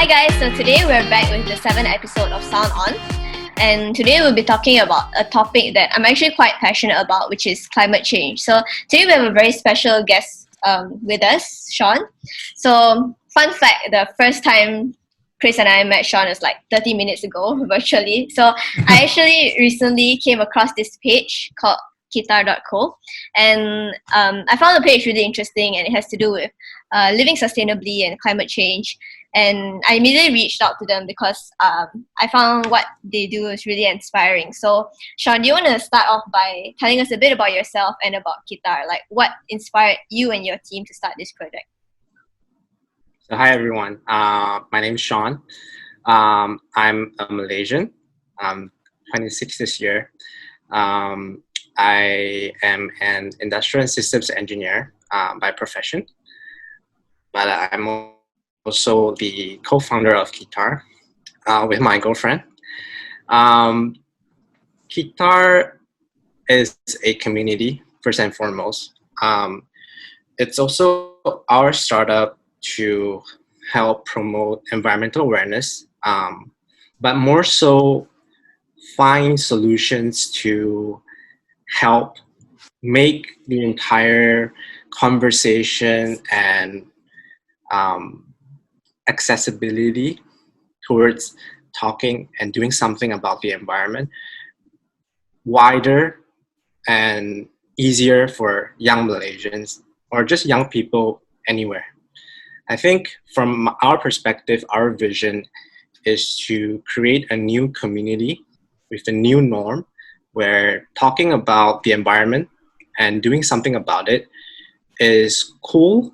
Hi guys, so today we're back with the 7th episode of Sound On. And today we'll be talking about a topic that I'm actually quite passionate about, which is climate change. So today we have a very special guest with us, Sean. So fun fact, the first time Chris and I met Sean was like 30 minutes ago, virtually. So I actually recently came across this page called Kitar.co, and I found the page really interesting, and it has to do with living sustainably and climate change. And I immediately reached out to them because I found what they do is really inspiring. So, Sean, do you want to start off by telling us a bit about yourself and about Kitar? Like, what inspired you and your team to start this project? So, hi everyone. My name is Sean. I'm a Malaysian. I'm 26 this year. I am an industrial and systems engineer by profession, but I'm also the co-founder of Kitar with my girlfriend. Kitar is a community, first and foremost. It's also our startup to help promote environmental awareness, but more so find solutions to help make the entire conversation and accessibility towards talking and doing something about the environment wider and easier for young Malaysians or just young people anywhere. I think from our perspective, our vision is to create a new community with a new norm where talking about the environment and doing something about it is cool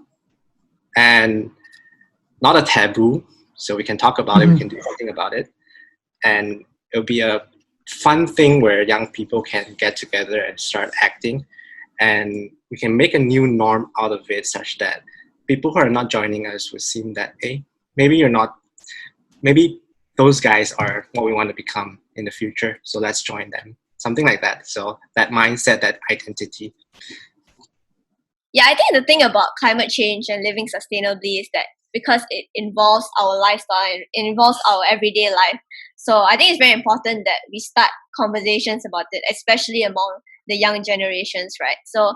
and not a taboo. So we can talk about it, we can do something about it. And it'll be a fun thing where young people can get together and start acting. And we can make a new norm out of it such that people who are not joining us would seem that, hey, maybe those guys are what we want to become in the future. So let's join them. Something like that. So that mindset, that identity. Yeah, I think the thing about climate change and living sustainably is that because it involves our lifestyle, it involves our everyday life. So I think it's very important that we start conversations about it, especially among the young generations, right? So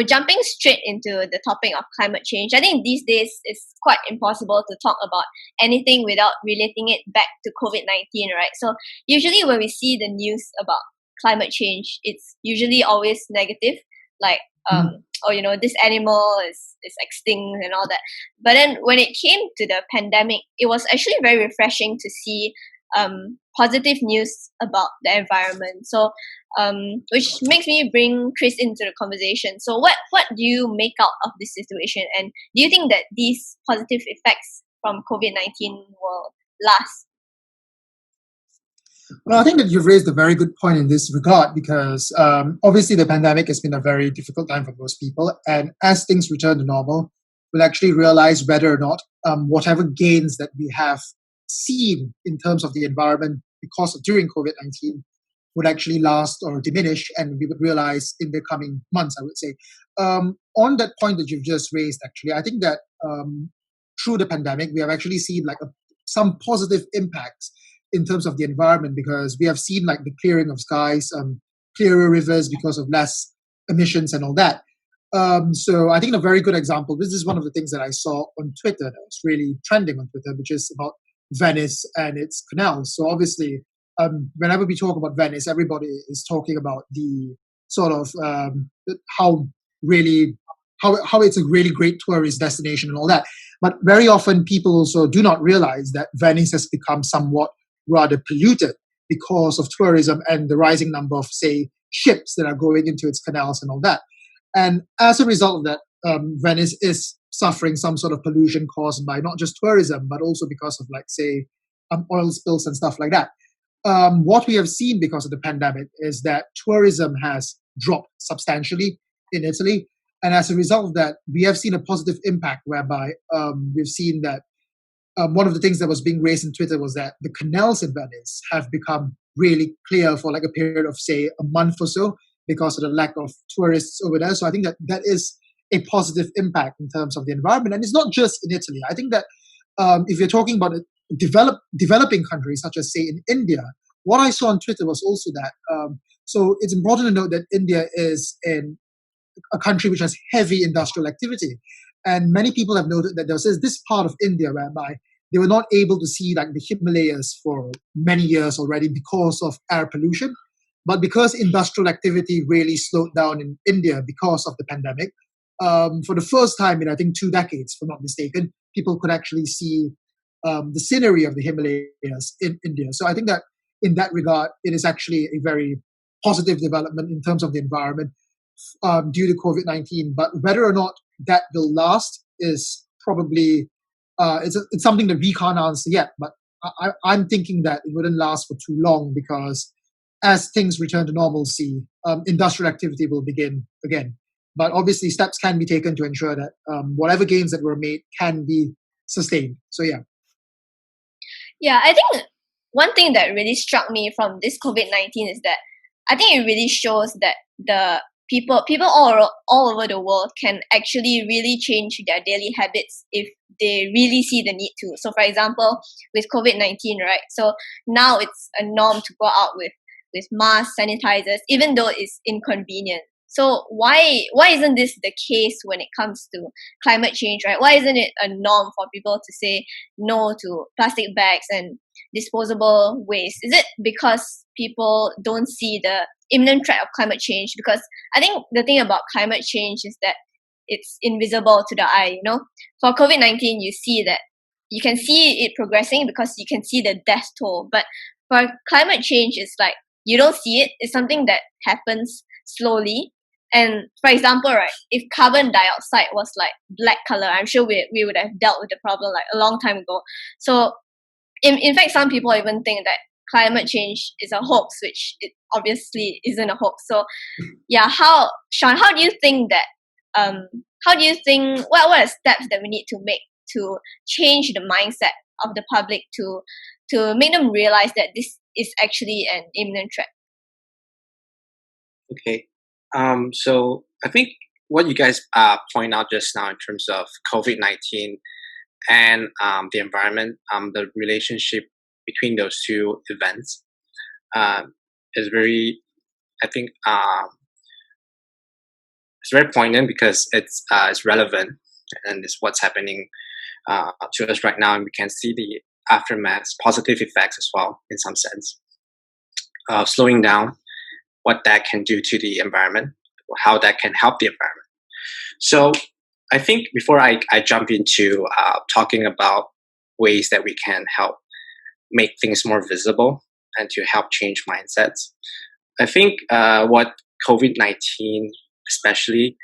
jumping straight into the topic of climate change, I think these days it's quite impossible to talk about anything without relating it back to COVID-19, right? So usually when we see the news about climate change, it's usually always negative, like this animal is extinct and all that. But then when it came to the pandemic, it was actually very refreshing to see positive news about the environment. So which makes me bring Chris into the conversation. So what do you make out of this situation, and do you think that these positive effects from COVID-19 will last? Well, I think that you've raised a very good point in this regard because obviously the pandemic has been a very difficult time for most people. And as things return to normal, we'll actually realize whether or not whatever gains that we have seen in terms of the environment during COVID-19 would actually last or diminish. And we would realize in the coming months, I would say. On that point that you've just raised, actually, I think that through the pandemic, we have actually seen some positive impacts in terms of the environment, because we have seen the clearing of skies, clearer rivers because of less emissions and all that. So I think a very good example, this is one of the things that I saw on Twitter that was really trending on Twitter, which is about Venice and its canals. So obviously, whenever we talk about Venice, everybody is talking about the sort of how it's a really great tourist destination and all that. But very often people also do not realize that Venice has become somewhat rather polluted because of tourism and the rising number of, say, ships that are going into its canals and all that. And as a result of that, Venice is suffering some sort of pollution caused by not just tourism, but also because of, oil spills and stuff like that. What we have seen because of the pandemic is that tourism has dropped substantially in Italy. And as a result of that, we have seen a positive impact whereby we've seen that one of the things that was being raised in Twitter was that the canals in Venice have become really clear for a period of, say, a month or so because of the lack of tourists over there. So I think that is a positive impact in terms of the environment. And it's not just in Italy. I think that if you're talking about developing countries, such as say in India, what I saw on Twitter was also that. So it's important to note that India is in a country which has heavy industrial activity, and many people have noted that there's this part of India whereby they were not able to see like the Himalayas for many years already because of air pollution. But because industrial activity really slowed down in India because of the pandemic, for the first time in I think 2 decades, if I'm not mistaken, people could actually see the scenery of the Himalayas in India. So I think that in that regard, it is actually a very positive development in terms of the environment due to COVID-19. But whether or not that will last is probably it's something that we can't answer yet. But I'm thinking that it wouldn't last for too long because as things return to normalcy, industrial activity will begin again. But obviously, steps can be taken to ensure that whatever gains that were made can be sustained. So yeah. Yeah, I think one thing that really struck me from this COVID-19 is that I think it really shows that the people all over the world can actually really change their daily habits if they really see the need to. So for example, with COVID-19, right? So now it's a norm to go out with masks, sanitizers, even though it's inconvenient. So why isn't this the case when it comes to climate change, right? Why isn't it a norm for people to say no to plastic bags and disposable waste? Is it because people don't see the imminent threat of climate change? Because I think the thing about climate change is that it's invisible to the eye, you know? For COVID-19, you can see it progressing because you can see the death toll. But for climate change, it's like you don't see it. It's something that happens slowly. And for example, right, if carbon dioxide was like black color, I'm sure we would have dealt with the problem like a long time ago. So in fact, some people even think that climate change is a hoax, which it obviously isn't a hoax. So yeah, Sean, how do you think what are steps that we need to make to change the mindset of the public to make them realize that this is actually an imminent threat? Okay. So I think what you guys point out just now in terms of COVID-19 and the environment, the relationship between those two events is very, I think, it's very poignant because it's relevant and it's what's happening to us right now, and we can see the aftermath, positive effects as well in some sense, slowing down, what that can do to the environment, how that can help the environment. So I think before I jump into talking about ways that we can help make things more visible and to help change mindsets, I think what COVID-19 especially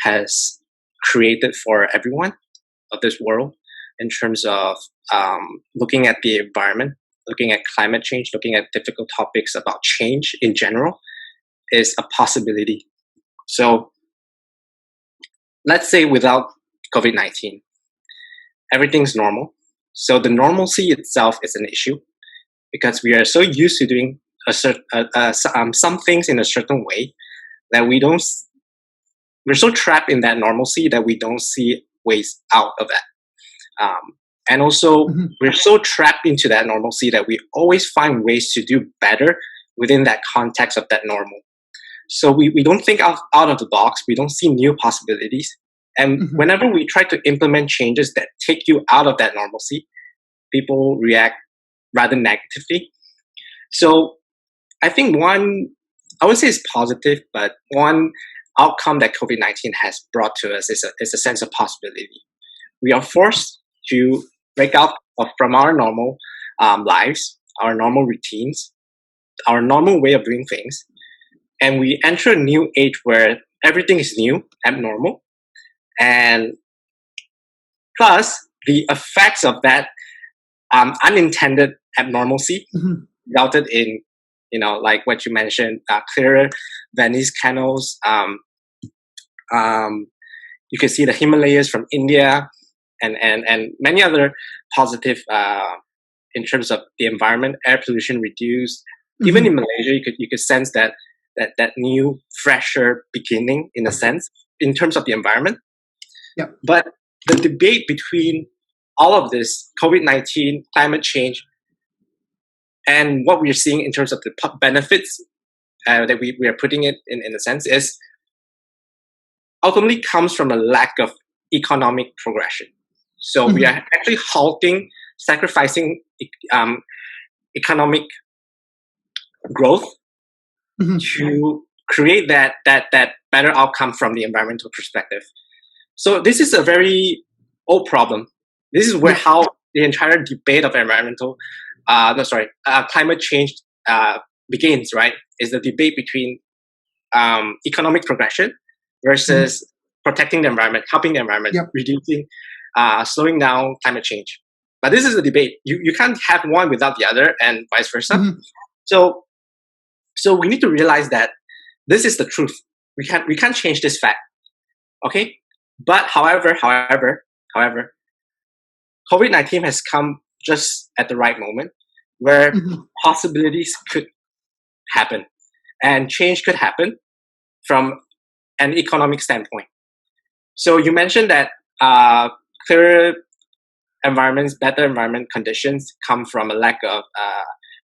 has created for everyone of this world in terms of looking at the environment, looking at climate change, looking at difficult topics about change in general, is a possibility. So let's say without COVID-19, everything's normal. So the normalcy itself is an issue because we are so used to doing some things in a certain way that we're so trapped in that normalcy that we don't see ways out of that. And also, we're so trapped into that normalcy that we always find ways to do better within that context of that normal. So we don't think out of the box. We don't see new possibilities. And whenever we try to implement changes that take you out of that normalcy, people react rather negatively. So I think I would say it's positive, but one outcome that COVID-19 has brought to us is a sense of possibility. We are forced to break out from our normal lives, our normal routines, our normal way of doing things. And we enter a new age where everything is new, abnormal. And plus, the effects of that unintended abnormalcy resulted in, like what you mentioned, clearer Venice canals. You can see the Himalayas from India and many other positive in terms of the environment, air pollution reduced. Even in Malaysia, you could sense that new, fresher beginning in a sense in terms of the environment. Yeah. But the debate between all of this COVID-19, climate change, and what we're seeing in terms of the benefits that we are putting it in a sense is ultimately comes from a lack of economic progression. So we are actually halting, sacrificing economic growth to create that better outcome from the environmental perspective. So this is a very old problem. This is where how the entire debate of climate change begins, right? Is the debate between economic progression versus protecting the environment, helping the environment, reducing, slowing down climate change. But this is a debate. You can't have one without the other, and vice versa. So we need to realize that this is the truth. We can't change this fact. Okay? But however, COVID-19 has come just at the right moment where possibilities could happen and change could happen from an economic standpoint. So you mentioned that clearer environments, better environment conditions come from a lack of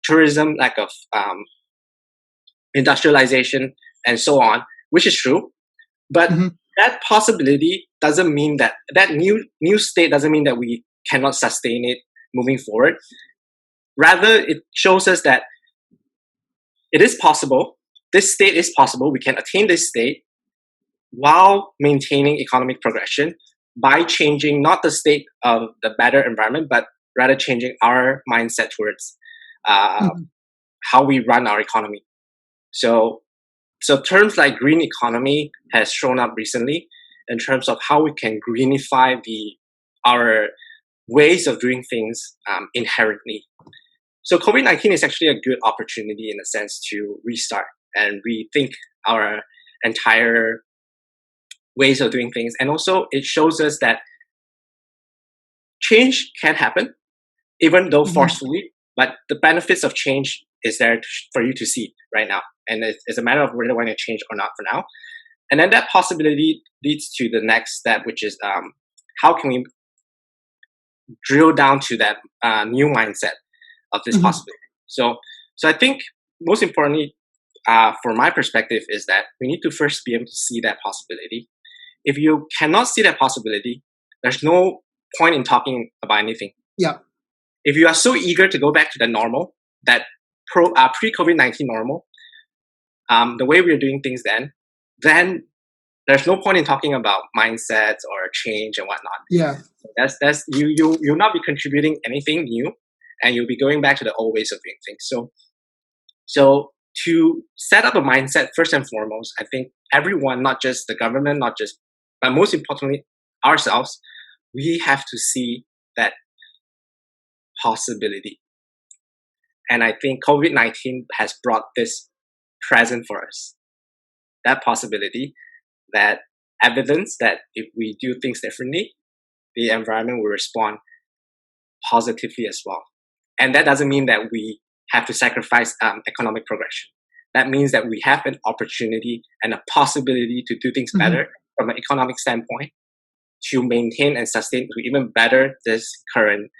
tourism, lack of industrialization, and so on, which is true. But that possibility doesn't mean that new state doesn't mean that we cannot sustain it moving forward. Rather, it shows us that it is possible. This state is possible. We can attain this state while maintaining economic progression by changing not the state of the better environment, but rather changing our mindset towards how we run our economy. So terms like green economy has shown up recently in terms of how we can greenify our ways of doing things inherently. So COVID-19 is actually a good opportunity in a sense to restart and rethink our entire ways of doing things. And also it shows us that change can happen, even though forcefully, but the benefits of change is there for you to see right now. And it's a matter of whether you want to change or not for now. And then that possibility leads to the next step, which is how can we drill down to that new mindset of this possibility. So I think most importantly, from my perspective, is that we need to first be able to see that possibility. If you cannot see that possibility, there's no point in talking about anything. Yeah. If you are so eager to go back to the normal, that pre-COVID-19 normal, the way we are doing things then there's no point in talking about mindsets or change and whatnot. Yeah. That's you'll not be contributing anything new, and you'll be going back to the old ways of doing things. So to set up a mindset, first and foremost, I think everyone, not just the government, but most importantly, ourselves, we have to see that possibility. And I think COVID-19 has brought this present for us. That possibility, that evidence that if we do things differently, the environment will respond positively as well. And that doesn't mean that we have to sacrifice economic progression. That means that we have an opportunity and a possibility to do things better from an economic standpoint, to maintain and sustain, to even better this current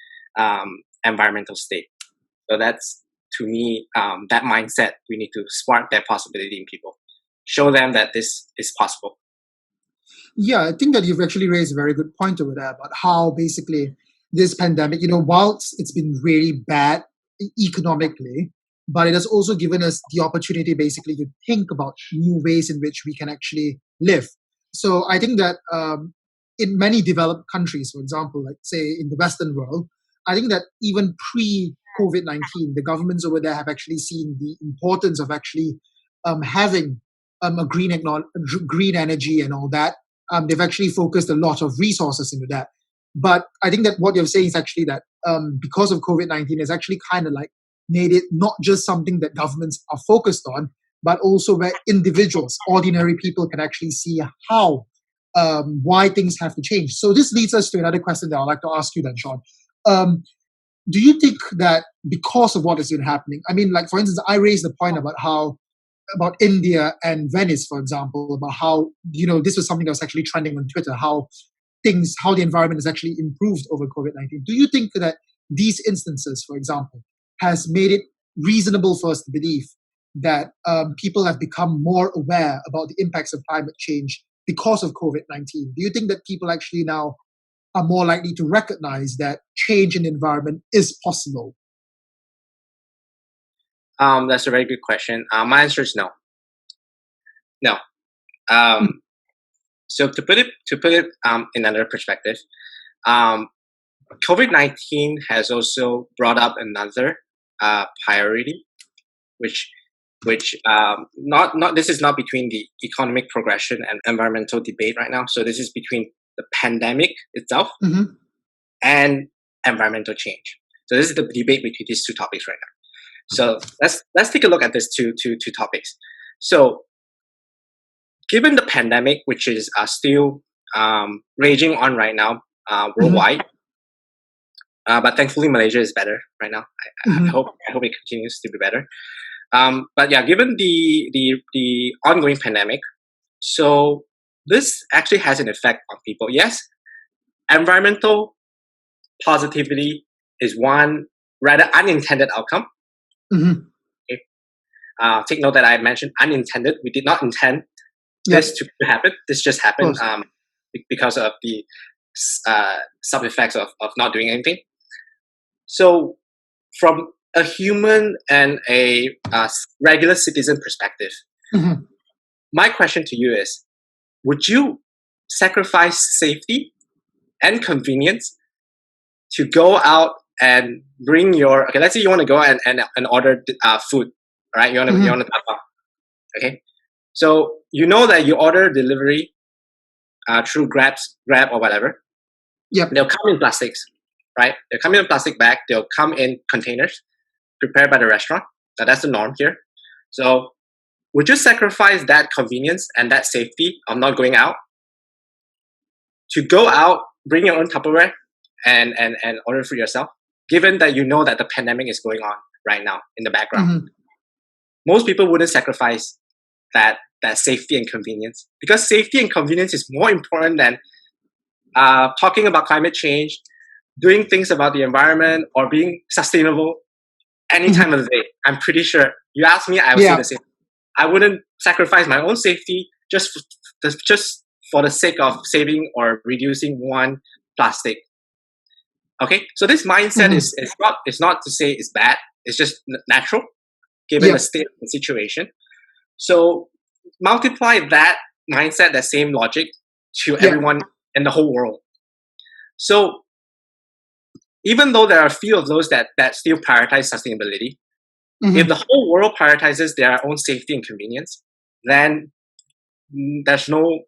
environmental state. So that's, to me, that mindset, we need to spark that possibility in people. Show them that this is possible. Yeah, I think that you've actually raised a very good point over there about how basically this pandemic, whilst it's been really bad economically, but it has also given us the opportunity basically to think about new ways in which we can actually live. So I think that in many developed countries, for example, like say in the Western world, I think that even pre-COVID-19, the governments over there have actually seen the importance of actually having a green energy and all that. They've actually focused a lot of resources into that. But I think that what you're saying is actually that because of COVID-19, it's actually kind of like made it not just something that governments are focused on, but also where individuals, ordinary people can actually see how, why things have to change. So this leads us to another question that I'd like to ask you then, Sean. Do you think that because of what has been happening, I mean, like, for instance, I raised the point about India and Venice, for example, about how, this was something that was actually trending on Twitter, how how the environment has actually improved over COVID-19. Do you think that these instances, for example, has made it reasonable for us to believe that people have become more aware about the impacts of climate change because of COVID-19? Do you think that people actually now are more likely to recognize that change in the environment is possible? That's a very good question. My answer is no. No. So to put it in another perspective, COVID-19 has also brought up another priority, which not this is not between the economic progression and environmental debate right now. So this is between the pandemic itself and environmental change. So this is the debate between these two topics right now. So let's take a look at these two topics. So given the pandemic, which is still raging on right now worldwide, but thankfully Malaysia is better right now. I hope it continues to be better. But yeah, given the ongoing pandemic, so this actually has an effect on people. Yes, environmental positivity is one rather unintended outcome. Okay. Take note that I mentioned unintended. We did not intend this to happen. This just happened because of the sub effects of not doing anything. So from a human and a regular citizen perspective, my question to you is, would you sacrifice safety and convenience to go out and bring your, okay, let's say you want to go and order food, right? You want to tap out, okay? So you know that you order delivery through Grab or whatever. Yep. They'll come in plastics, right? They'll come in a plastic bag. They'll come in containers prepared by the restaurant. Now that's the norm here. So would you sacrifice that convenience and that safety of not going out to go out, bring your own Tupperware and order for yourself, given that you know that the pandemic is going on right now in the background? Most people wouldn't sacrifice that safety and convenience, because safety and convenience is more important than talking about climate change, doing things about the environment, or being sustainable any time of the day. I'm pretty sure you ask me, I would say the same. I wouldn't sacrifice my own safety just for the sake of saving or reducing one plastic. Okay, so this mindset is not to say it's bad. It's just natural given the state of the situation. So multiply that mindset, that same logic to everyone in the whole world. So even though there are a few of those that still prioritize sustainability, if the whole world prioritizes their own safety and convenience, then there's no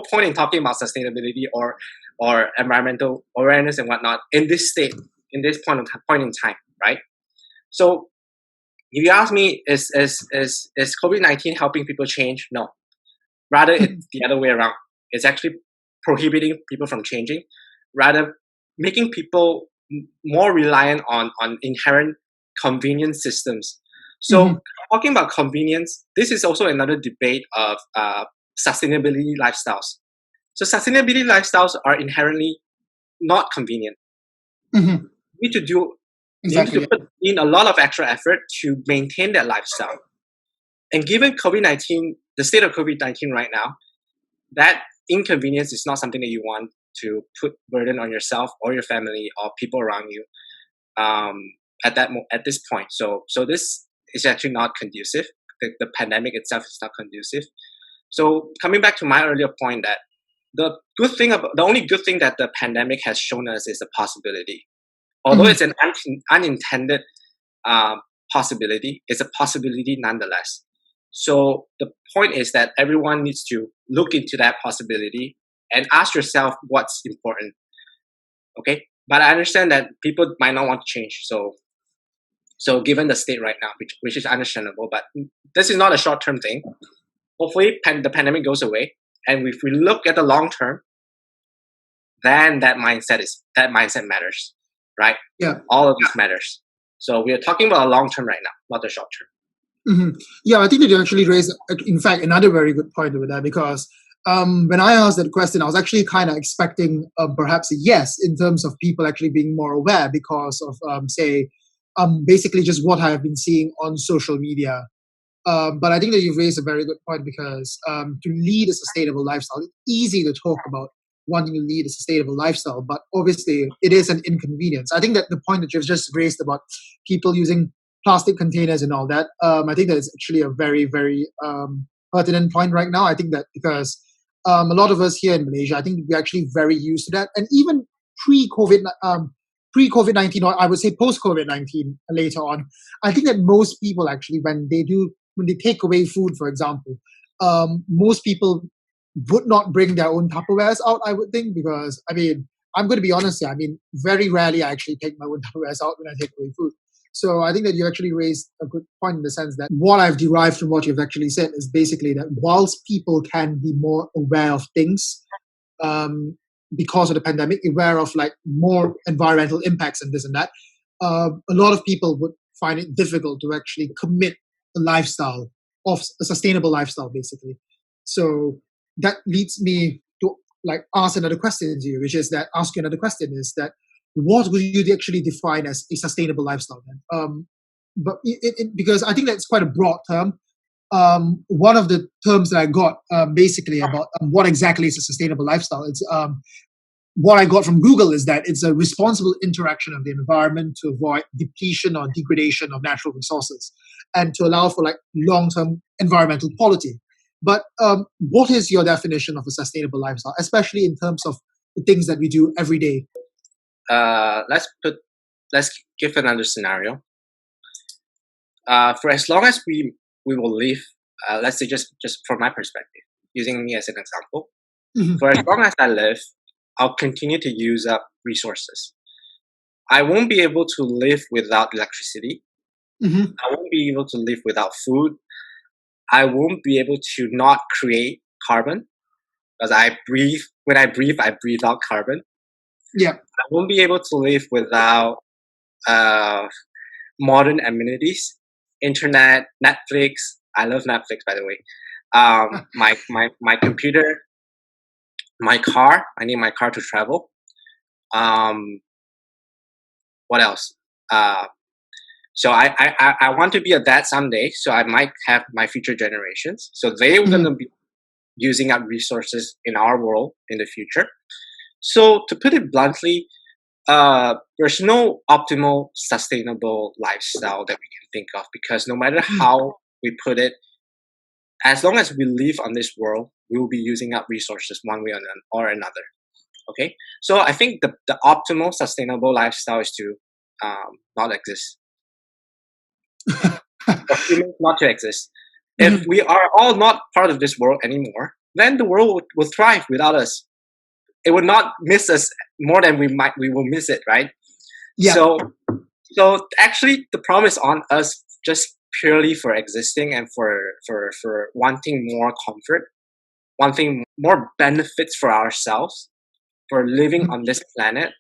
point in talking about sustainability or environmental awareness and whatnot in this state, in this point in time, right? So if you ask me, is COVID-19 helping people change? No. Rather, it's the other way around. It's actually prohibiting people from changing, rather making people more reliant on inherent convenience systems. So talking about convenience, this is also another debate of sustainability lifestyles. So sustainability lifestyles are inherently not convenient. You need to put in a lot of extra effort to maintain that lifestyle. And given COVID-19, the state of COVID-19 right now, that inconvenience is not something that you want to put burden on yourself or your family or people around you at this point. So this is actually not conducive. The pandemic itself is not conducive. So coming back to my earlier point, that the only good thing that the pandemic has shown us is the possibility. Although it's an unintended possibility, it's a possibility nonetheless. So the point is that everyone needs to look into that possibility and ask yourself what's important. Okay? But I understand that people might not want to change. So given the state right now, which is understandable, but this is not a short-term thing. Hopefully the pandemic goes away. And if we look at the long term, then that mindset matters, right? Yeah. All of this matters. So we are talking about a long term right now, not the short term. Yeah, I think that you actually raised, in fact, another very good point over there, because when I asked that question, I was actually kind of expecting perhaps a yes in terms of people actually being more aware because of, say, basically just what I have been seeing on social media. But I think that you've raised a very good point because to lead a sustainable lifestyle, it's easy to talk about wanting to lead a sustainable lifestyle, but obviously it is an inconvenience. I think that the point that you've just raised about people using plastic containers and all that, I think that is actually a very, very pertinent point right now. I think that because a lot of us here in Malaysia, I think we're actually very used to that, and even pre-COVID, pre-COVID-19, or I would say post-COVID-19 later on, I think that most people actually, when they take away food, for example, most people would not bring their own Tupperwares out, I would think, because I mean, I'm going to be honest here. I mean, very rarely I actually take my own Tupperwares out when I take away food. So I think that you actually raised a good point in the sense that what I've derived from what you've actually said is basically that whilst people can be more aware of things because of the pandemic, aware of like more environmental impacts and this and that, a lot of people would find it difficult to actually commit a lifestyle of a sustainable lifestyle, basically. So that leads me to like ask you another question is that what would you actually define as a sustainable lifestyle then? But because I think that's quite a broad term. One of the terms that I got basically about what exactly is a sustainable lifestyle, it's what I got from Google is that it's a responsible interaction of the environment to avoid depletion or degradation of natural resources and to allow for like long-term environmental quality. But what is your definition of a sustainable lifestyle, especially in terms of the things that we do every day? Let's give another scenario. For as long as we will live, let's say just from my perspective, using me as an example, for as long as I live, I'll continue to use up resources. I won't be able to live without electricity. I won't be able to live without food. I won't be able to not create carbon because when I breathe out carbon. Yeah. I won't be able to live without modern amenities, internet, Netflix. I love Netflix, by the way. My computer, my car. I need my car to travel. What else? So I want to be a dad someday. So I might have my future generations. So they're going to be using up resources in our world in the future. So to put it bluntly, there's no optimal sustainable lifestyle that we can think of because no matter how we put it, as long as we live on this world, we will be using up resources one way or another. Okay, so I think the optimal sustainable lifestyle is to not exist. For humans not to exist. If we are all not part of this world anymore, then the world will thrive without us. It would not miss us more than we will miss it, right? Yeah. So actually the problem is on us just purely for existing and for wanting more comfort, wanting more benefits for ourselves, for living on this planet,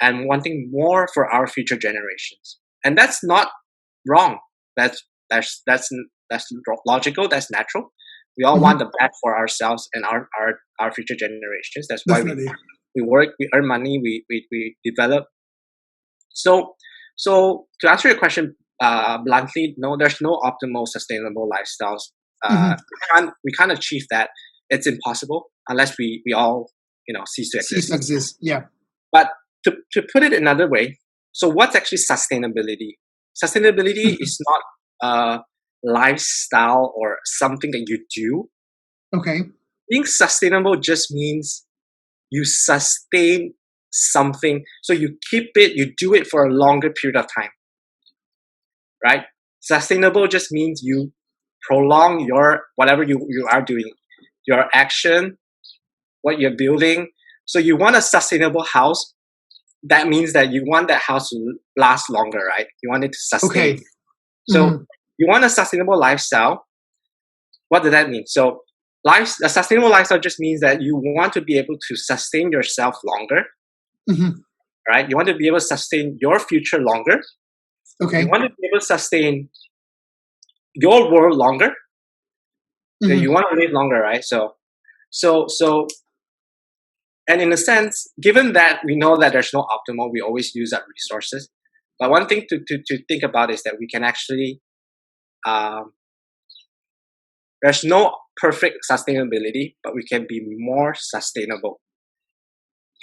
and wanting more for our future generations. And that's not wrong. That's logical. That's natural. We all want the best for ourselves and our future generations. That's why we work, we earn money, we develop. So to answer your question bluntly, no, there's no optimal sustainable lifestyles. We can't achieve that. It's impossible unless we all cease to exist. Yeah. But to put it another way, so what's actually sustainability? Sustainability is not a lifestyle or something that you do. Okay. Being sustainable just means you sustain something. So you keep it, you do it for a longer period of time. Right? Sustainable just means you prolong your whatever you are doing, your action, what you're building. So you want a sustainable house. That means that you want that house to last longer, right? You want it to sustain. Okay. So you want a sustainable lifestyle. What does that mean? So a sustainable lifestyle just means that you want to be able to sustain yourself longer. Right? You want to be able to sustain your future longer. Okay. You want to be able to sustain your world longer. So you want to live longer, right? So So, and in a sense, given that we know that there's no optimal, we always use up resources. But one thing to think about is that we can actually, there's no perfect sustainability, but we can be more sustainable.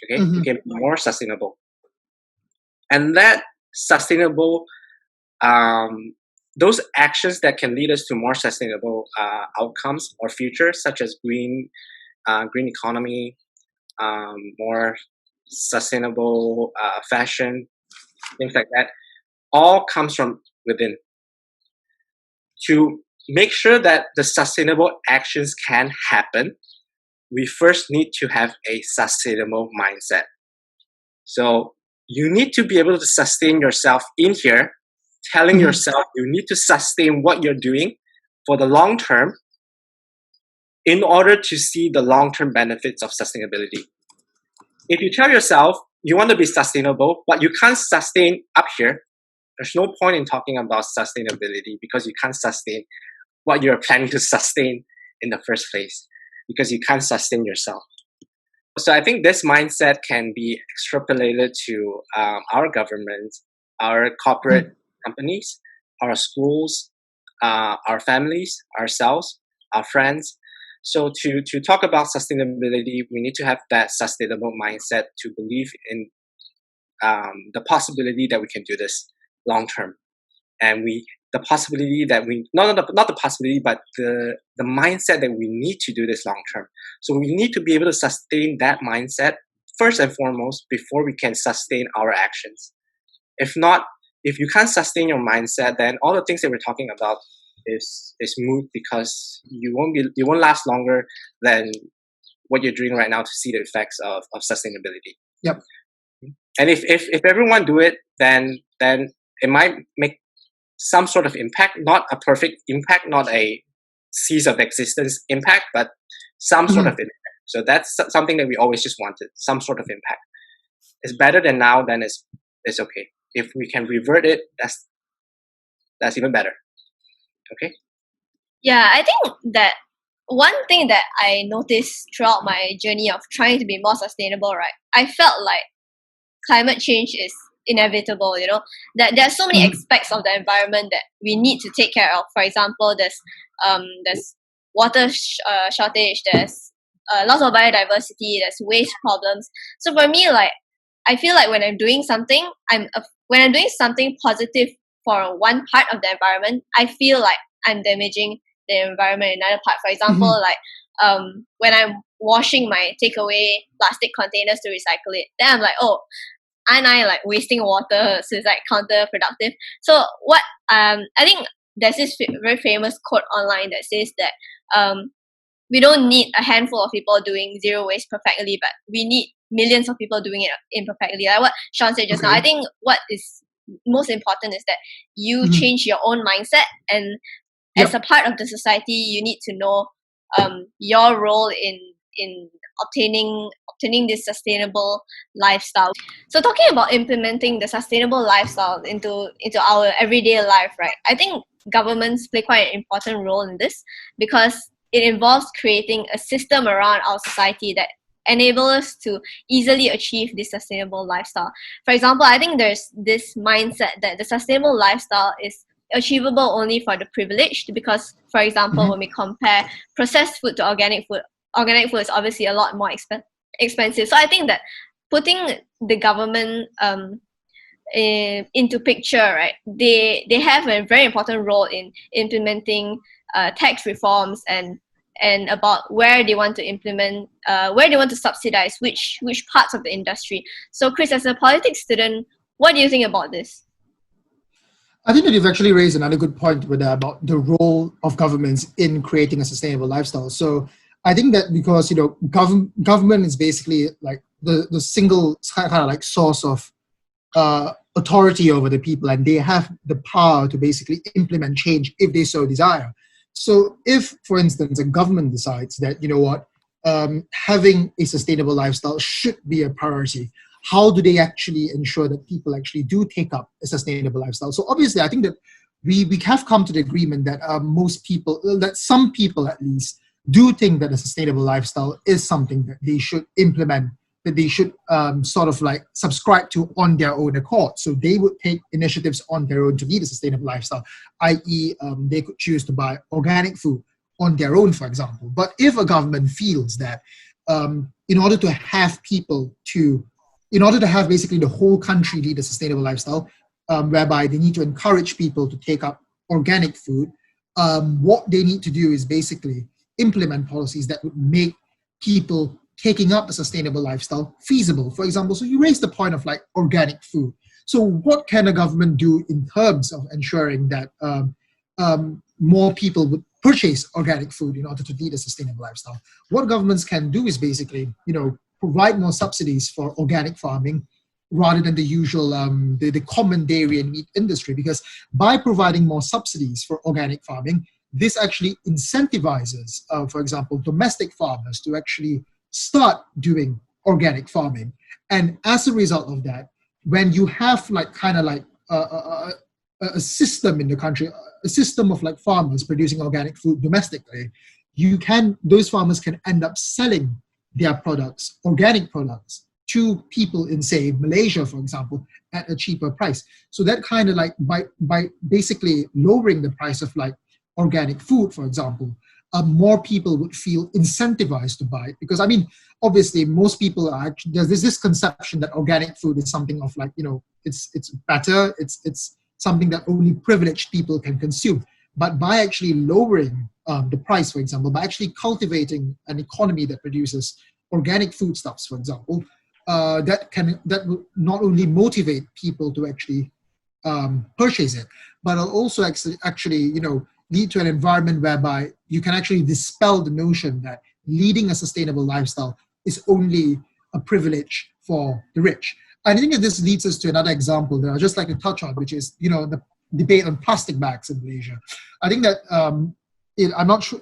Okay, we can be more sustainable, and that sustainable, those actions that can lead us to more sustainable outcomes or futures, such as green economy, more sustainable fashion, things like that, all comes from within. To make sure that the sustainable actions can happen, we first need to have a sustainable mindset. So you need to be able to sustain yourself in here, telling yourself you need to sustain what you're doing for the long term in order to see the long-term benefits of sustainability. If you tell yourself you want to be sustainable, but you can't sustain up here, there's no point in talking about sustainability, because you can't sustain what you're planning to sustain in the first place, because you can't sustain yourself. So I think this mindset can be extrapolated to our government, our corporate companies, our schools, our families, ourselves, our friends. So to talk about sustainability, we need to have that sustainable mindset to believe in the possibility that we can do this long term, and the possibility that we not the possibility, but the mindset that we need to do this long term. So we need to be able to sustain that mindset first and foremost before we can sustain our actions. If not, if you can't sustain your mindset, then all the things that we're talking about is moot, because you won't last longer than what you're doing right now to see the effects of sustainability. Yep. And if everyone do it, then it might make some sort of impact, not a perfect impact, not a cease of existence impact, but some sort of impact. So that's something that we always just wanted, some sort of impact. It's better than now, then it's okay. If we can revert it, that's even better. Okay. Yeah, I think that one thing that I noticed throughout my journey of trying to be more sustainable, right? I felt like climate change is inevitable, that there are so many aspects of the environment that we need to take care of. For example, there's water shortage, there's loss of biodiversity, there's waste problems. So for me, like, I feel like when I'm doing something positive for one part of the environment, I feel like I'm damaging the environment in another part. For example, like when I'm washing my takeaway plastic containers to recycle it, then I'm like, oh, aren't I like wasting water? So it's like counterproductive. So what I think there's this very famous quote online that says that we don't need a handful of people doing zero waste perfectly, but we need millions of people doing it imperfectly. Like what Sean said just now, I think what is most important is that you change your own mindset, and as a part of the society, you need to know your role in obtaining this sustainable lifestyle. So talking about implementing the sustainable lifestyle into our everyday life, right? I think governments play quite an important role in this, because it involves creating a system around our society that enable us to easily achieve this sustainable lifestyle. For example, I think there's this mindset that the sustainable lifestyle is achievable only for the privileged, because, for example, when we compare processed food to organic food is obviously a lot more expensive. So I think that putting the government into picture, right? They have a very important role in implementing tax reforms and about where they want to implement, where they want to subsidize which parts of the industry. So Chris, as a politics student, what do you think about this? I think that you've actually raised another good point with about the role of governments in creating a sustainable lifestyle. So I think that because government is basically like the single kind of like source of authority over the people, and they have the power to basically implement change if they so desire. So if, for instance, a government decides that, having a sustainable lifestyle should be a priority, how do they actually ensure that people actually do take up a sustainable lifestyle? So obviously, I think that we have come to the agreement that most people, that some people at least, do think that a sustainable lifestyle is something that they should implement, that they should sort of like subscribe to on their own accord. So they would take initiatives on their own to lead a sustainable lifestyle, i.e., they could choose to buy organic food on their own, for example. But if a government feels that in order to have basically the whole country lead a sustainable lifestyle, whereby they need to encourage people to take up organic food, what they need to do is basically implement policies that would make people taking up a sustainable lifestyle feasible. For example, so you raised the point of like organic food. So what can a government do in terms of ensuring that more people would purchase organic food in order to lead a sustainable lifestyle? What governments can do is basically, provide more subsidies for organic farming rather than the usual, the common dairy and meat industry. Because by providing more subsidies for organic farming, this actually incentivizes, for example, domestic farmers to actually start doing organic farming. And as a result of that, when you have a system in the country, a system of like farmers producing organic food domestically, those farmers can end up selling their products, organic products, to people in, say, Malaysia, for example, at a cheaper price. So that kind of like by basically lowering the price of like organic food, for example, more people would feel incentivized to buy it. Because I mean, obviously, most people are actually, there's this conception that organic food is something of like, it's better, it's something that only privileged people can consume. But by actually lowering the price, for example, by actually cultivating an economy that produces organic foodstuffs, for example, that will not only motivate people to actually purchase it, but it'll also actually lead to an environment whereby you can actually dispel the notion that leading a sustainable lifestyle is only a privilege for the rich. And I think that this leads us to another example that I'd just like to touch on, which is the debate on plastic bags in Malaysia. I think that I'm not sure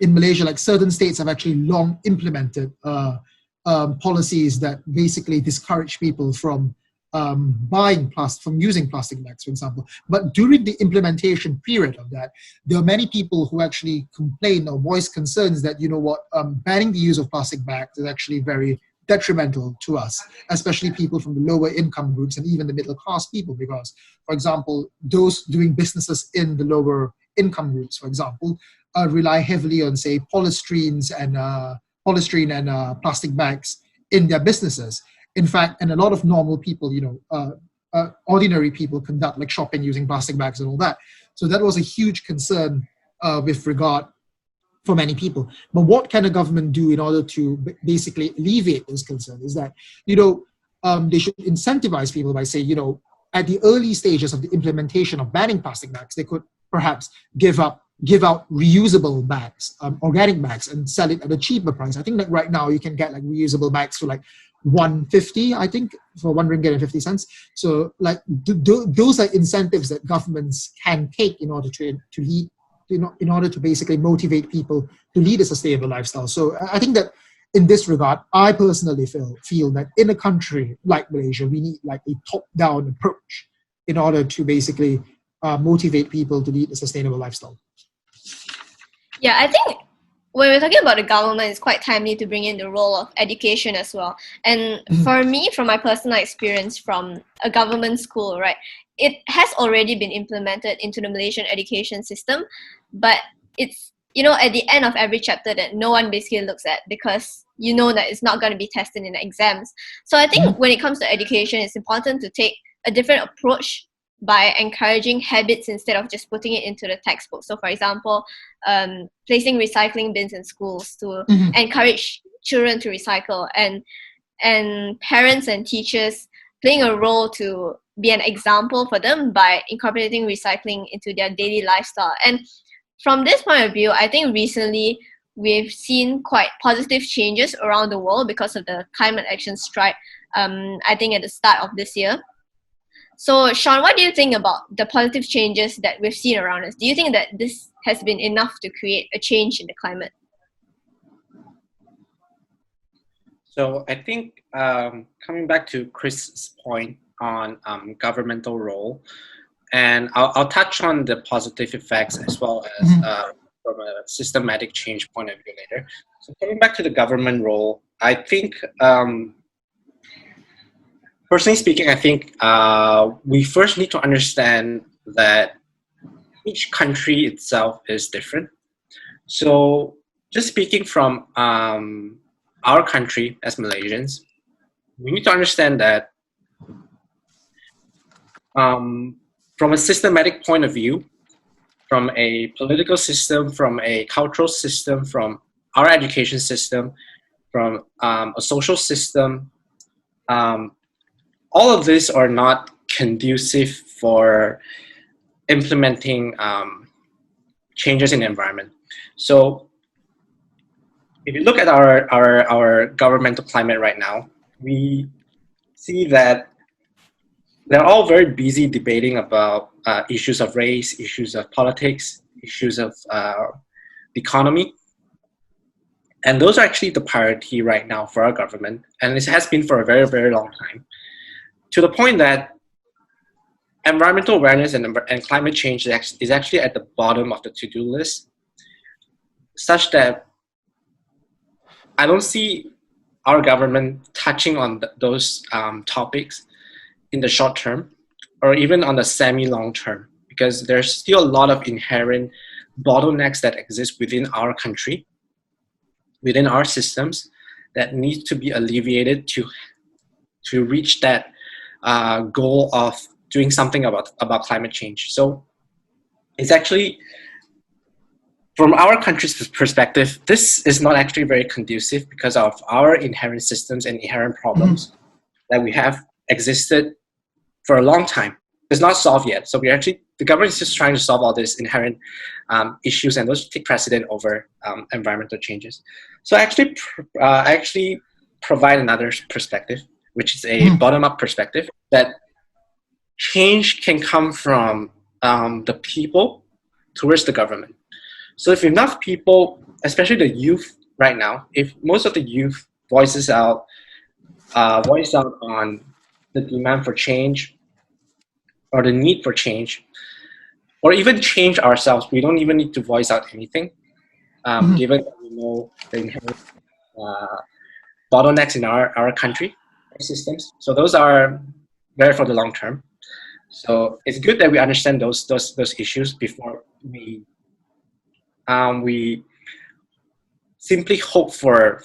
in Malaysia, like certain states have actually long implemented policies that basically discourage people from from using plastic bags, for example. But during the implementation period of that, there are many people who actually complain or voice concerns that, banning the use of plastic bags is actually very detrimental to us, especially people from the lower income groups and even the middle class people, because, for example, those doing businesses in the lower income groups, for example, rely heavily on, say, polystyrene and plastic bags in their businesses. In fact, and a lot of normal people, ordinary people conduct like shopping using plastic bags and all that. So that was a huge concern with regard for many people. But what can a government do in order to basically alleviate those concerns is that, they should incentivize people by saying, at the early stages of the implementation of banning plastic bags, they could perhaps give out reusable bags, organic bags, and sell it at a cheaper price. I think that right now you can get like reusable bags for like 150, I think, for RM1.50. So like those are incentives that governments can take in order to lead, in order to basically motivate people to lead a sustainable lifestyle. So I think that in this regard, I personally feel that in a country like Malaysia, we need like a top-down approach in order to basically motivate people to lead a sustainable lifestyle. Yeah, I think when we're talking about the government, it's quite timely to bring in the role of education as well. And for me, from my personal experience from a government school, right, it has already been implemented into the Malaysian education system, but it's, at the end of every chapter that no one basically looks at, because that it's not going to be tested in the exams. So I think when it comes to education, it's important to take a different approach by encouraging habits instead of just putting it into the textbook. So for example, placing recycling bins in schools to encourage children to recycle, and parents and teachers playing a role to be an example for them by incorporating recycling into their daily lifestyle. And from this point of view, I think recently we've seen quite positive changes around the world because of the climate action strike, I think at the start of this year. So, Sean, what do you think about the positive changes that we've seen around us? Do you think that this has been enough to create a change in the climate? So I think coming back to Chris's point on governmental role, and I'll touch on the positive effects as well as from a systematic change point of view later. So coming back to the government role, I think, personally speaking, I think we first need to understand that each country itself is different. So just speaking from our country as Malaysians, we need to understand that from a systematic point of view, from a political system, from a cultural system, from our education system, from a social system, all of these are not conducive for implementing changes in the environment. So if you look at our governmental climate right now, we see that they're all very busy debating about issues of race, issues of politics, issues of the economy. And those are actually the priority right now for our government. And it has been for a very, very long time. To the point that environmental awareness and climate change is actually at the bottom of the to-do list, such that I don't see our government touching on those topics in the short term or even on the semi-long term, because there's still a lot of inherent bottlenecks that exist within our country, within our systems, that need to be alleviated to reach that goal of doing something about climate change. So it's actually, from our country's perspective, this is not actually very conducive because of our inherent systems and inherent problems that we have existed for a long time. It's not solved yet. So the government is just trying to solve all these inherent issues, and those take precedent over environmental changes. So I actually provide another perspective, which is a bottom-up perspective, that change can come from the people towards the government. So if enough people, especially the youth right now, if most of the youth voice out on the demand for change or the need for change, or even change ourselves, we don't even need to voice out anything, given that we know the inherent bottlenecks in our country, our systems. So those are there for the long term. So it's good that we understand those issues before we simply hope for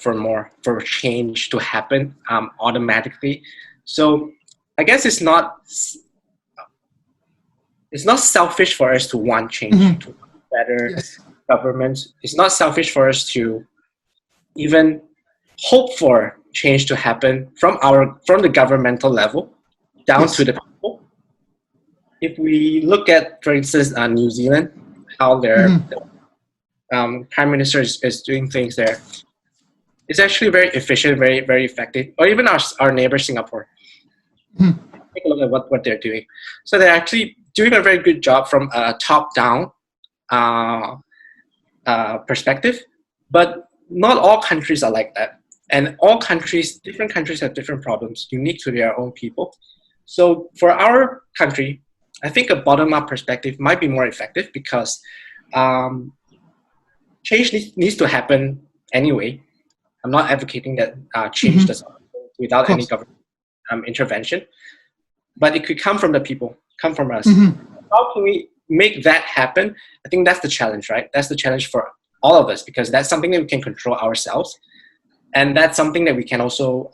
change to happen automatically. So I guess it's not selfish for us to want change, to want better government. It's not selfish for us to even hope for change to happen from the governmental level down to the people. If we look at, for instance, New Zealand, how their prime minister is doing things there, it's actually very efficient, very, very effective. Or even our neighbor Singapore. Take a look at what they're doing. So they're actually doing a very good job from a top-down perspective, but not all countries are like that. And different countries have different problems unique to their own people. So for our country, I think a bottom-up perspective might be more effective because change needs to happen anyway. I'm not advocating that change does not happen without any government intervention, but it could come from the people, come from us. How can we make that happen? I think that's the challenge, right? That's the challenge for all of us, because that's something that we can control ourselves. And that's something that we can also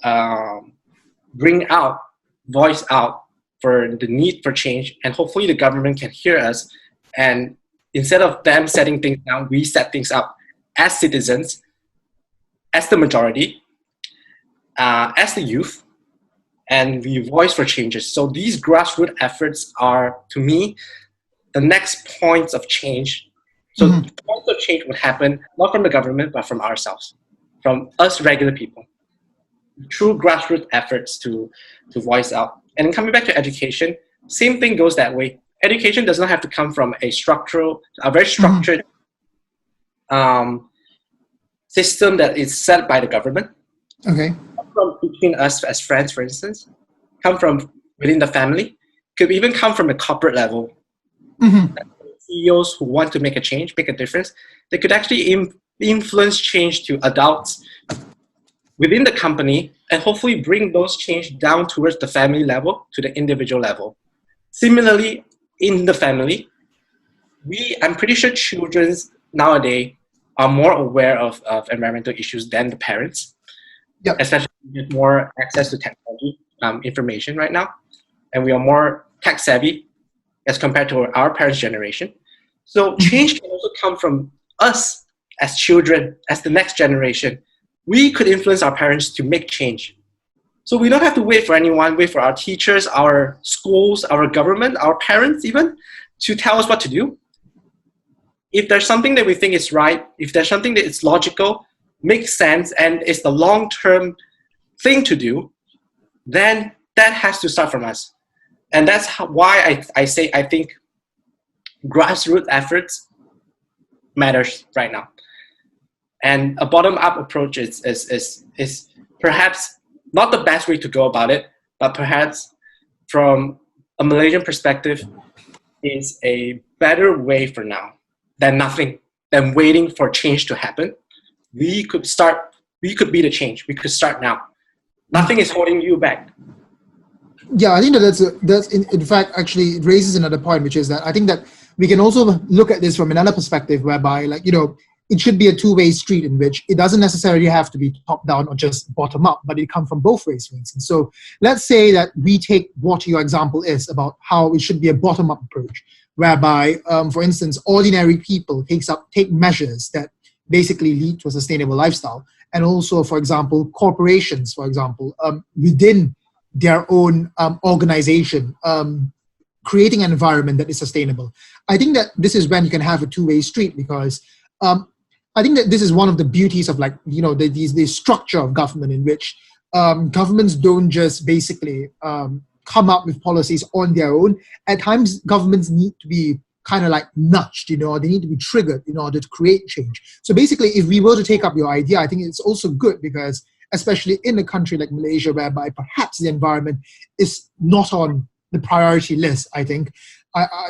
voice out for the need for change. And hopefully the government can hear us. And instead of them setting things down, we set things up as citizens, as the majority, as the youth, and we voice for changes. So these grassroots efforts are, to me, the next points of change. So points of change would happen not from the government, but from ourselves, from us regular people, through grassroots efforts to voice out. And then coming back to education, same thing goes that way. Education does not have to come from a very structured system that is set by the government. Okay. Come from between us as friends, for instance. Come from within the family. Could even come from a corporate level. CEOs who want to make a change, make a difference, they could actually influence change to adults within the company and hopefully bring those change down towards the family level to the individual level. Similarly, in the family, I'm pretty sure children nowadays are more aware of environmental issues than the parents, Yep. especially with more access to technology information right now. And we are more tech savvy as compared to our parents' generation. So change can also come from us as children, as the next generation. We could influence our parents to make change. So we don't have to wait for anyone, wait for our teachers, our schools, our government, our parents even, to tell us what to do. If there's something that we think is right, if there's something that is logical, makes sense, and is the long-term thing to do, then that has to start from us. And that's why I say I think grassroots efforts matters right now. And a bottom-up approach is perhaps not the best way to go about it, but perhaps from a Malaysian perspective is a better way for now than nothing, than waiting for change to happen. We could be the change. We could start now. Nothing is holding you back. Yeah, I think that's in fact actually it raises another point, which is that I think that we can also look at this from another perspective, whereby it should be a two-way street in which it doesn't necessarily have to be top-down or just bottom-up, but it comes from both ways, for instance. So let's say that we take what your example is about how it should be a bottom-up approach, whereby, for instance, ordinary people take measures that basically lead to a sustainable lifestyle. And also, for example, corporations, for example, within their own organization, creating an environment that is sustainable. I think that this is when you can have a two-way street, because I think that this is one of the beauties of the structure of government, in which governments don't just basically come up with policies on their own. At times, governments need to be kind of nudged, they need to be triggered in order to create change. So basically, if we were to take up your idea, I think it's also good because, especially in a country like Malaysia, whereby perhaps the environment is not on the priority list, I think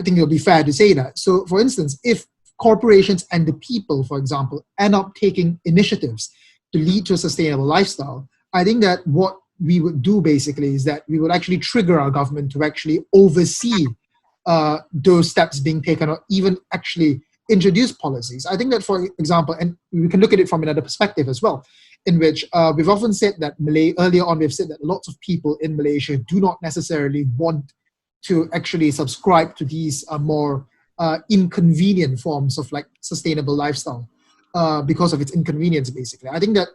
it'll be fair to say that. So, for instance, if corporations and the people, for example, end up taking initiatives to lead to a sustainable lifestyle, I think that what we would do basically is that we would actually trigger our government to actually oversee those steps being taken, or even actually introduce policies. I think that, for example, and we can look at it from another perspective as well, in which we've often said that earlier on we've said that lots of people in Malaysia do not necessarily want to actually subscribe to these more inconvenient forms of sustainable lifestyle because of its inconvenience, basically. I think that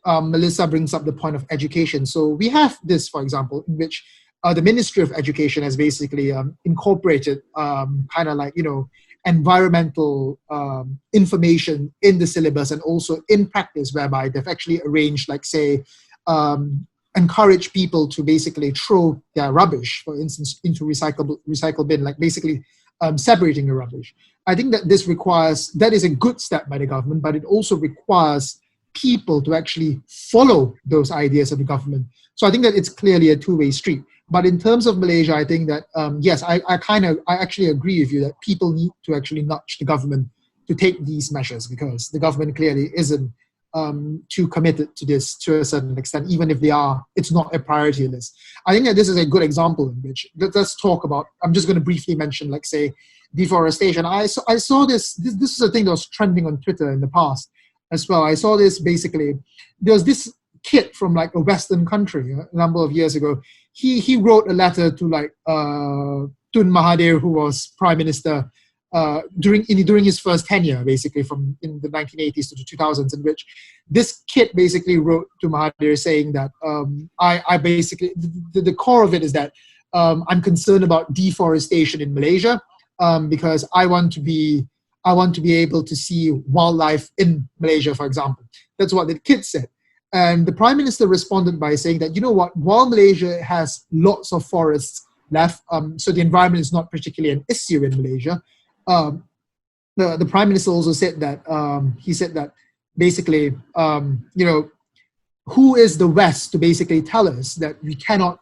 Melissa brings up the point of education. So we have this, for example, in which the Ministry of Education has basically incorporated environmental information in the syllabus and also in practice, whereby they've actually arranged, encourage people to basically throw their rubbish, for instance, into recycle bin, separating the rubbish. I think that that is a good step by the government, but it also requires people to actually follow those ideas of the government. So I think that it's clearly a two-way street. But in terms of Malaysia, I think that, yes, I actually agree with you that people need to actually nudge the government to take these measures, because the government clearly isn't too committed to this to a certain extent, even if it's not a priority list. I think that this is a good example in which, let's talk about, I'm just going to briefly mention, deforestation. I saw this is a thing that was trending on Twitter in the past as well. I saw this, basically, there was this kid from a Western country a number of years ago. He wrote a letter to Tun Mahathir, who was prime minister during his first tenure, basically from in the 1980s to the 2000s, in which this kid basically wrote to Mahathir saying that I basically, the core of it is that I'm concerned about deforestation in Malaysia because I want to be able to see wildlife in Malaysia, for example. That's what the kid said. And the Prime Minister responded by saying that, while Malaysia has lots of forests left, so the environment is not particularly an issue in Malaysia, the Prime Minister also said that, he said that basically, who is the West to basically tell us that we can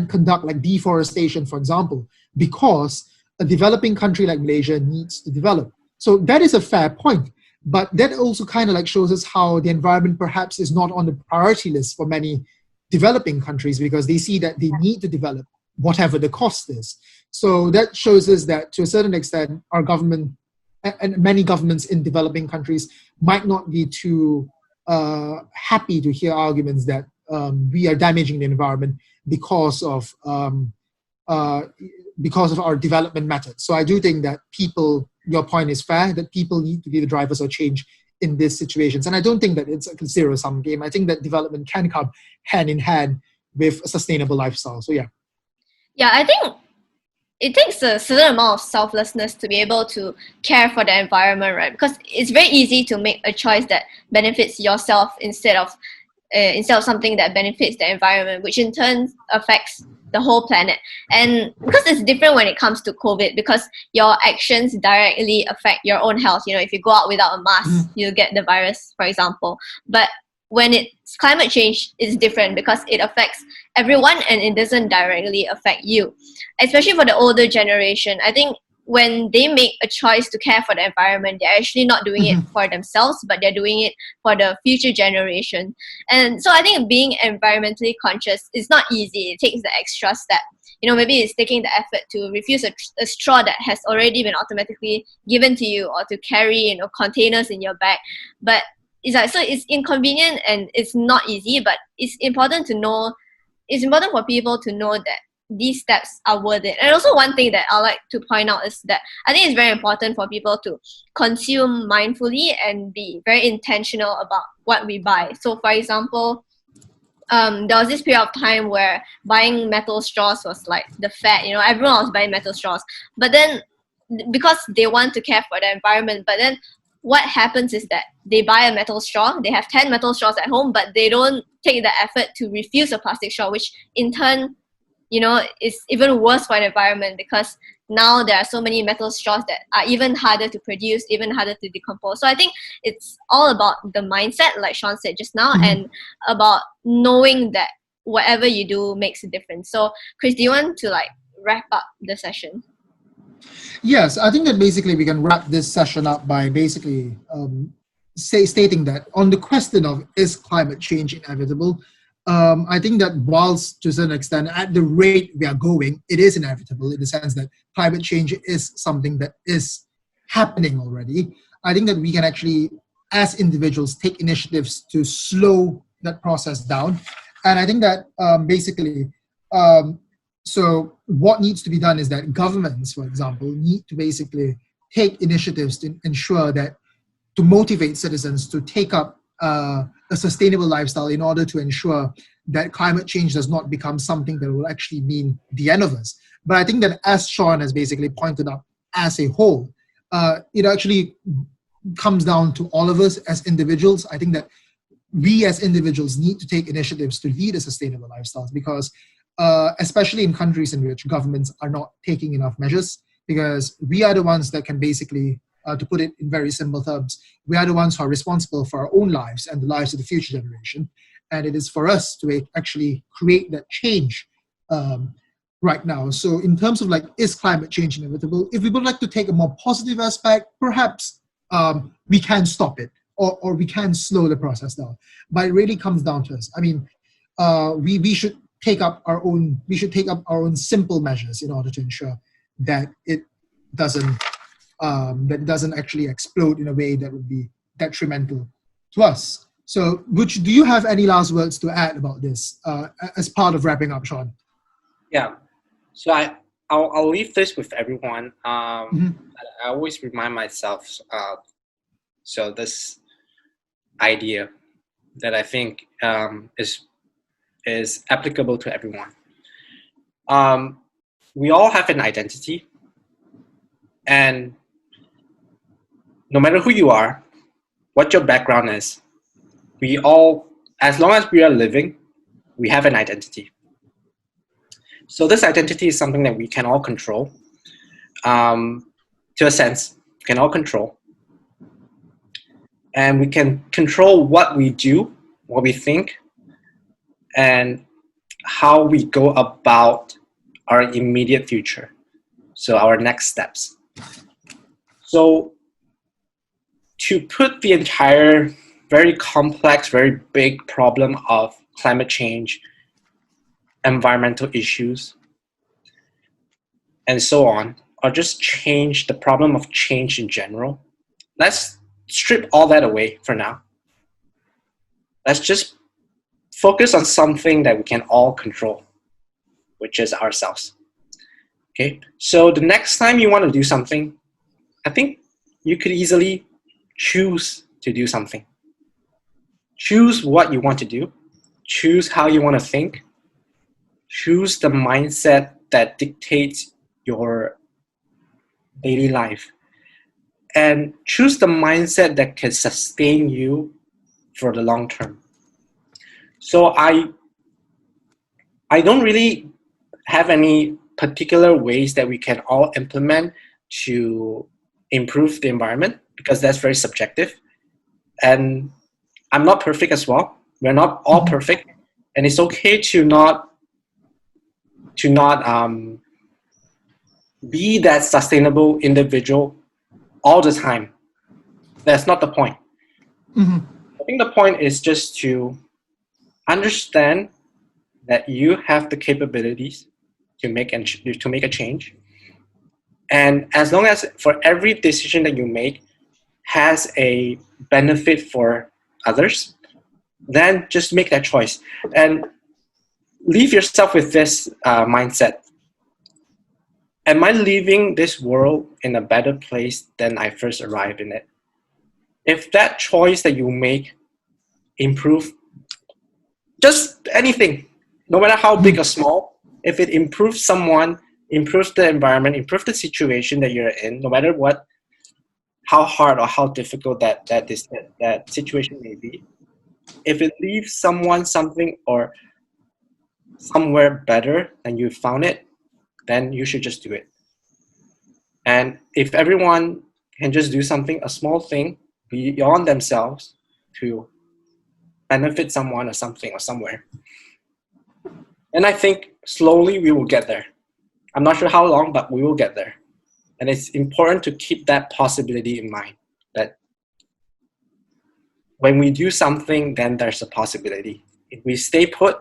conduct deforestation, for example, because a developing country like Malaysia needs to develop. So that is a fair point. But that also kind of like shows us how the environment perhaps is not on the priority list for many developing countries, because they see that they need to develop whatever the cost is. So that shows us that to a certain extent, our government and many governments in developing countries might not be too happy to hear arguments that we are damaging the environment because of our development methods. So I do think that your point is fair, that people need to be the drivers of change in these situations. And I don't think that it's a zero-sum game. I think that development can come hand in hand with a sustainable lifestyle. So yeah. Yeah, I think it takes a certain amount of selflessness to be able to care for the environment, right? Because it's very easy to make a choice that benefits yourself instead of something that benefits the environment, which in turn affects the whole planet. And because it's different when it comes to COVID, because your actions directly affect your own health. You know, if you go out without a mask, you get the virus, for example. But when it's climate change, it's different because it affects everyone and it doesn't directly affect you. Especially for the older generation, I think when they make a choice to care for the environment, they're actually not doing it for themselves, but they're doing it for the future generation. And so I think being environmentally conscious is not easy. It takes the extra step. You know, maybe it's taking the effort to refuse a straw that has already been automatically given to you, or to carry, you know, containers in your bag. But it's like, so it's inconvenient and it's not easy, but it's important for people to know that these steps are worth it. And also one thing that I like to point out is that I think it's very important for people to consume mindfully and be very intentional about what we buy. So for example, there was this period of time where buying metal straws was like the fad, you know, everyone was buying metal straws. But then because they want to care for the environment, but then what happens is that they buy a metal straw, they have 10 metal straws at home, but they don't take the effort to refuse a plastic straw, which in turn, you know, is even worse for the environment, because now there are so many metal straws that are even harder to produce, even harder to decompose. So I think it's all about the mindset, like Sean said just now, and about knowing that whatever you do makes a difference. So Chris, do you want to like wrap up the session? Yes, I think that basically we can wrap this session up by basically stating that on the question of is climate change inevitable, I think that whilst to a certain extent at the rate we are going, it is inevitable in the sense that climate change is something that is happening already. I think that we can actually, as individuals, take initiatives to slow that process down. And I think that so what needs to be done is that governments, for example, need to basically take initiatives to ensure that, to motivate citizens to take up a sustainable lifestyle in order to ensure that climate change does not become something that will actually mean the end of us. But I think that, as Sean has basically pointed out, as a whole, it actually comes down to all of us as individuals. I think that we as individuals need to take initiatives to lead a sustainable lifestyles, because especially in countries in which governments are not taking enough measures, because we are the ones that can basically, to put it in very simple terms, we are the ones who are responsible for our own lives and the lives of the future generation. And it is for us to actually create that change right now. So in terms of like, is climate change inevitable? If we would like to take a more positive aspect, perhaps we can stop it, or we can slow the process down. But it really comes down to us. I mean, we should take up our own simple measures in order to ensure that it doesn't actually explode in a way that would be detrimental to us. So, do you have any last words to add about this as part of wrapping up, Sean? Yeah. So I'll leave this with everyone. I always remind myself. So this idea that I think is applicable to everyone. We all have an identity, and no matter who you are, what your background is, we all, as long as we are living, we have an identity. So this identity is something that we can all control. To a sense, we can all control. And we can control what we do, what we think, and how we go about our immediate future. So our next steps. So to put the entire very complex, very big problem of climate change, environmental issues, and so on, or just change the problem of change in general, let's strip all that away for now. Let's just focus on something that we can all control, which is ourselves. Okay, so the next time you want to do something, I think you could easily choose to do something. Choose what you want to do. Choose how you want to think. Choose the mindset that dictates your daily life. And choose the mindset that can sustain you for the long term. So I don't really have any particular ways that we can all implement to improve the environment, because that's very subjective. And I'm not perfect as well. We're not all perfect. And it's okay to not be that sustainable individual all the time. That's not the point. I think the point is just to understand that you have the capabilities to make a change. And as long as for every decision that you make has a benefit for others, then just make that choice. And leave yourself with this mindset. Am I leaving this world in a better place than I first arrived in it? If that choice that you make improve just anything, no matter how big or small, if it improves someone, improves the environment, improves the situation that you're in, no matter what, how hard or how difficult that situation may be, if it leaves someone something or somewhere better than you found it, then you should just do it. And if everyone can just do something, a small thing beyond themselves to benefit someone or something or somewhere, and I think slowly we will get there. I'm not sure how long, but we will get there. And it's important to keep that possibility in mind, that when we do something, then there's a possibility. If we stay put,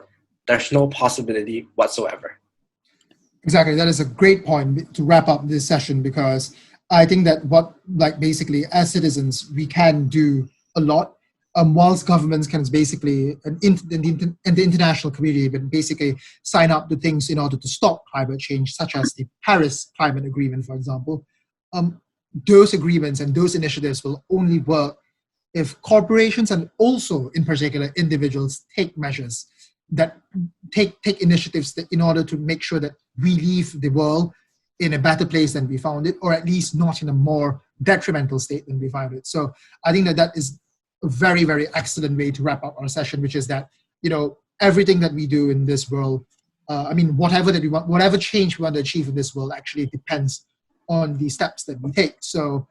there's no possibility whatsoever. Exactly. That is a great point to wrap up this session, because I think that basically as citizens, we can do a lot. Whilst governments can basically, and the international community, but basically sign up to things in order to stop climate change, such as the Paris Climate Agreement, for example. Those agreements and those initiatives will only work if corporations and also, in particular, individuals take measures that take initiatives in order to make sure that we leave the world in a better place than we found it, or at least not in a more detrimental state than we found it. So I think that is a very, very excellent way to wrap up our session, which is that, everything that we do in this world, whatever that we want, whatever change we want to achieve in this world actually depends on the steps that we take. So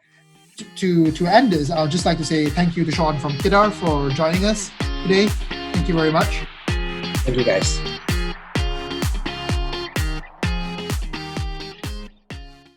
to end this, I would just like to say thank you to Sean from KIDAR for joining us today. Thank you very much. Thank you, guys.